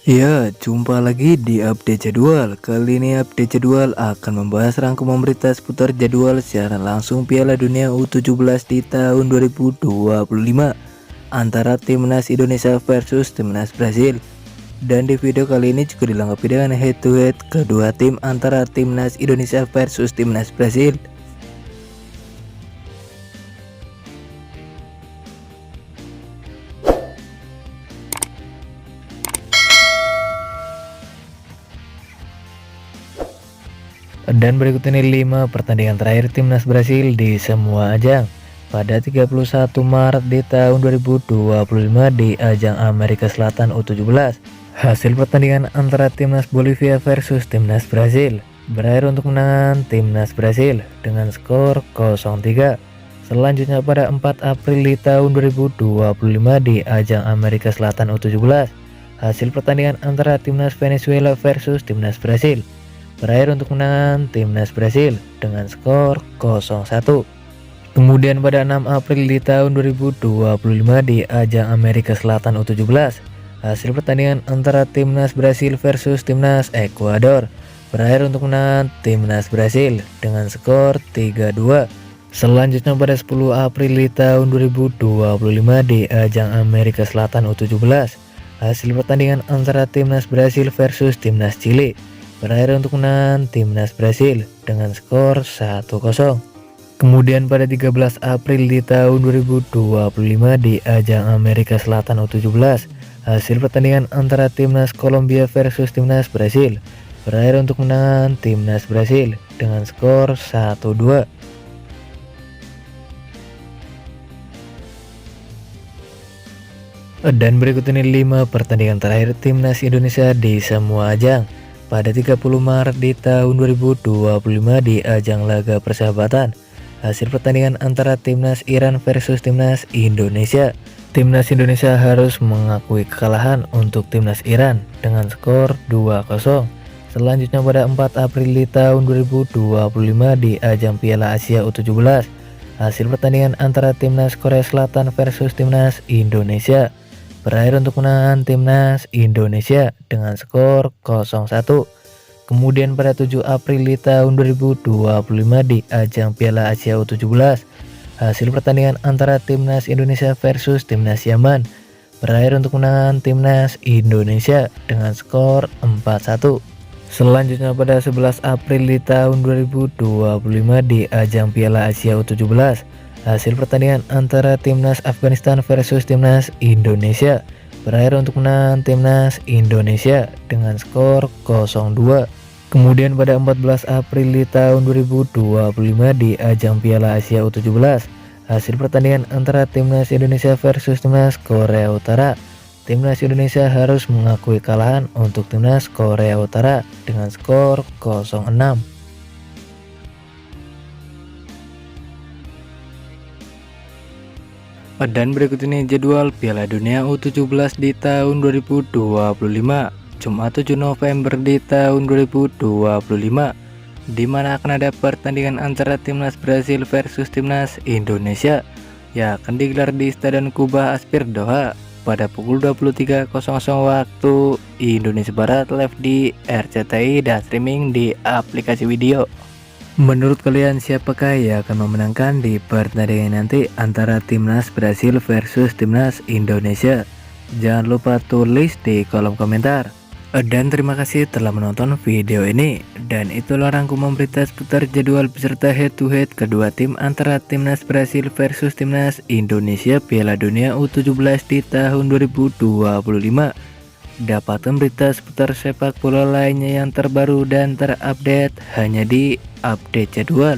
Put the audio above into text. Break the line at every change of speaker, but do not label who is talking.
Ya, jumpa lagi di update jadwal. Kali ini update jadwal akan membahas rangkuman berita seputar jadwal siaran langsung Piala Dunia U17 di tahun 2025 antara Timnas Indonesia versus Timnas Brasil. Dan di video kali ini juga dilengkapi dengan head to head kedua tim antara Timnas Indonesia versus Timnas Brasil. Dan berikut ini 5 pertandingan terakhir Timnas Brasil di semua ajang pada 31 Maret di tahun 2025 di ajang Amerika Selatan U17. Hasil pertandingan antara Timnas Bolivia versus Timnas Brasil berakhir untuk kemenangan Timnas Brasil dengan skor 0-3. Selanjutnya pada 4 April di tahun 2025 di ajang Amerika Selatan U17, hasil pertandingan antara Timnas Venezuela versus Timnas Brasil berakhir untuk kemenangan Timnas Brasil dengan skor 0-1. Kemudian pada 6 April di tahun 2025 di ajang Amerika Selatan U17, hasil pertandingan antara Timnas Brasil versus Timnas Ekuador berakhir untuk kemenangan Timnas Brasil dengan skor 3-2. Selanjutnya pada 10 April di tahun 2025 di ajang Amerika Selatan U17, hasil pertandingan antara Timnas Brasil versus Timnas Chili berakhir untuk kemenangan Timnas Brasil dengan skor 1-0. Kemudian pada 13 April di tahun 2025 di ajang Amerika Selatan U17, hasil pertandingan antara Timnas Kolombia versus Timnas Brasil berakhir untuk kemenangan Timnas Brasil dengan skor 1-2. Dan berikut ini 5 pertandingan terakhir Timnas Indonesia di semua ajang pada 30 Maret di tahun 2025 di ajang laga persahabatan. Hasil pertandingan antara Timnas Iran versus Timnas Indonesia. Timnas Indonesia harus mengakui kekalahan untuk Timnas Iran dengan skor 2-0. Selanjutnya pada 4 April di tahun 2025 di ajang Piala Asia U17, hasil pertandingan antara Timnas Korea Selatan versus Timnas Indonesia berakhir untuk kemenangan Timnas Indonesia dengan skor 0-1. Kemudian pada 7 April di tahun 2025 di ajang Piala Asia U17, hasil pertandingan antara Timnas Indonesia versus Timnas Yaman berakhir untuk kemenangan Timnas Indonesia dengan skor 4-1. Selanjutnya pada 11 April di tahun 2025 di ajang Piala Asia U17, hasil pertandingan antara Timnas Afghanistan versus Timnas Indonesia berakhir untuk menang Timnas Indonesia dengan skor 0-2. Kemudian pada 14 April di tahun 2025 di ajang Piala Asia U17, hasil pertandingan antara Timnas Indonesia versus Timnas Korea Utara. Timnas Indonesia harus mengakui kekalahan untuk Timnas Korea Utara dengan skor 0-6. Dan berikut ini jadwal Piala Dunia U17 di tahun 2025, Jumat 7 November di tahun 2025, di mana akan ada pertandingan antara Timnas Brasil versus Timnas Indonesia yang akan digelar di Stadion Kubah Aspir Doha pada pukul 23.00 waktu Indonesia Barat, live di RCTI dan streaming di aplikasi video. Menurut kalian siapakah yang akan memenangkan di pertandingan nanti antara Timnas Brasil versus Timnas Indonesia? Jangan lupa tulis di kolom komentar. Dan terima kasih telah menonton video ini. Dan itulah rangkuman berita seputar jadwal beserta head to head kedua tim antara Timnas Brasil versus Timnas Indonesia Piala Dunia U17 di tahun 2025. Dapatkan berita seputar sepak bola lainnya yang terbaru dan terupdate hanya di update jadwal.